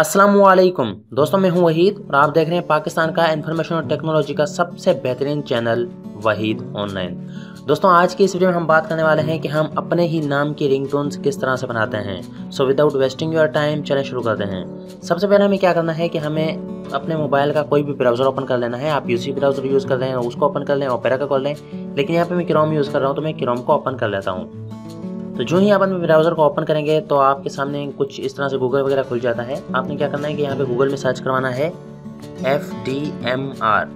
अस्सलामुअलैकुम दोस्तों, मैं हूं वहीद और आप देख रहे हैं पाकिस्तान का इन्फॉर्मेशन और टेक्नोलॉजी का सबसे बेहतरीन चैनल वहीद ऑनलाइन। दोस्तों, आज की इस वीडियो में हम बात करने वाले हैं कि हम अपने ही नाम की रिंगटोन्स किस तरह से बनाते हैं। So without wasting your time चलें शुरू करते हैं। सबसे पहले हमें क्या करना है कि हमें अपने मोबाइल का कोई भी ब्राउज़र ओपन कर लेना है। आप यूसी ब्राउज़र यूज़ कर रहे हैं उसको ओपन कर लें, ओपेरा का कर लें, लेकिन यहाँ पर मैं क्रोम यूज़ कर रहा हूँ तो मैं क्रोम को ओपन कर लेता हूँ। तो जो ही आप अपने ब्राउज़र को ओपन करेंगे तो आपके सामने कुछ इस तरह से गूगल वगैरह खुल जाता है। आपने क्या करना है कि यहाँ पे गूगल में सर्च करवाना है FDMR,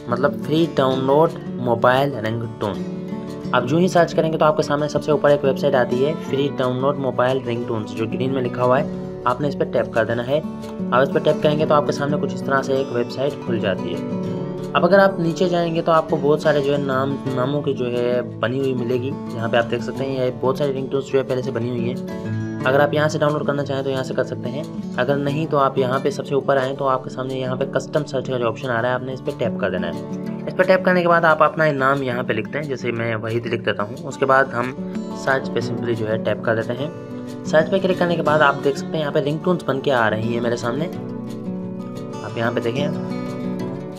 मतलब फ्री डाउनलोड मोबाइल रिंगटोन। आप जो ही सर्च करेंगे तो आपके सामने सबसे ऊपर एक वेबसाइट आती है, फ्री डाउनलोड मोबाइल रिंगटोन्स, जो ग्रीन में लिखा हुआ है। आपने इस पर टैप कर देना है। आप इस पर टैप करेंगे तो आपके सामने कुछ इस तरह से एक वेबसाइट खुल जाती है। अब अगर आप नीचे जाएंगे तो आपको बहुत सारे जो है नामों की जो है बनी हुई मिलेगी। यहाँ पे आप देख सकते हैं ये बहुत सारी रिंगटोन्स जो है पहले से बनी हुई हैं। अगर आप यहाँ से डाउनलोड करना चाहें तो यहाँ से कर सकते हैं, अगर नहीं तो आप यहाँ पे सबसे ऊपर आएँ तो आपके सामने यहाँ पे कस्टम सर्च का जो ऑप्शन आ रहा है, आपने इस पर टैप कर देना है। इस पर टैप करने के बाद आप अपना नाम यहाँ पे लिखते हैं, जैसे मैं वहीद लिख देता हूँ। उसके बाद हम सर्च पे सिंपली जो है टैप कर देते हैं। सर्च पे क्लिक करने के बाद आप देख सकते हैं यहाँ पे रिंगटोन्स बन के आ रही है मेरे सामने। आप यहाँ पे देखें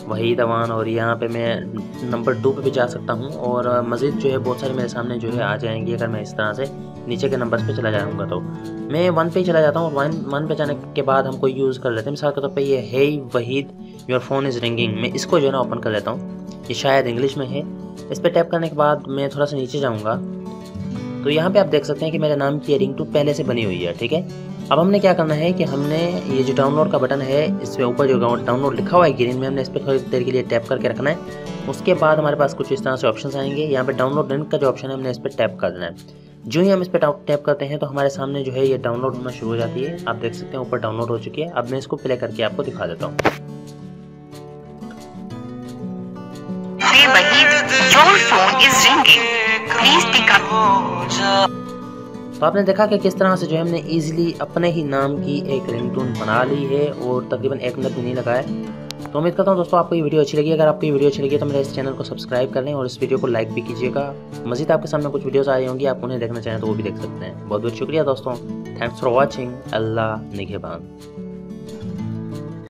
वहीद अवान, और यहाँ पे मैं नंबर 2 पे भी जा सकता हूँ और मज़ीद जो है बहुत सारे मेरे सामने जो है आ जाएंगी। अगर मैं इस तरह से नीचे के नंबर्स पे चला जाऊँगा तो मैं 1 पे चला जाता हूँ। 1 पे जाने के बाद हम कोई यूज़ कर लेते हैं। मिसाल के तौर पे ये है Waheed your phone is ringing, मैं इसको जो है ना ओपन कर लेता हूँ। ये शायद इंग्लिश में है। इस पर टैप करने के बाद मैं थोड़ा सा नीचे जाऊँगा तो यहाँ पर आप देख सकते हैं कि मेरे नाम की रिंगटोन पहले से बनी हुई है। ठीक है, अब हमने क्या करना है कि हमने ये जो डाउनलोड का बटन है, इसके ऊपर जो डाउनलोड लिखा हुआ है ग्रीन में, हमने इस पर थोड़ी देर के लिए टैप करके रखना है। उसके बाद हमारे पास कुछ इस तरह से ऑप्शंस आएंगे। यहाँ पे डाउनलोड लिंक का जो ऑप्शन है, हमने इस पर टैप कर देना है। जो ही हम इस पर टैप करते हैं तो हमारे सामने जो है ये डाउनलोड होना शुरू हो जाती है। आप देख सकते हैं ऊपर डाउनलोड हो चुकी है। अब मैं इसको प्ले करके आपको दिखा देता हूँ। तो आपने देखा कि किस तरह से जो है हमने इजीली अपने ही नाम की एक रिंगटोन बना ली है और तकरीबन 1 मिनट भी नहीं लगा है। तो उम्मीद करता हूँ दोस्तों आपको ये वीडियो अच्छी लगी। अगर आपको ये वीडियो अच्छी लगी तो मेरे इस चैनल को सब्सक्राइब कर लें और इस वीडियो को लाइक भी कीजिएगा। मज़ीद आपके सामने कुछ वीडियोस आई होंगी, आप उन्हें देखना चाहें तो वो भी देख सकते हैं। बहुत बहुत शुक्रिया दोस्तों, थैंक्स फॉर वॉचिंग। अल्लाह निगहबान।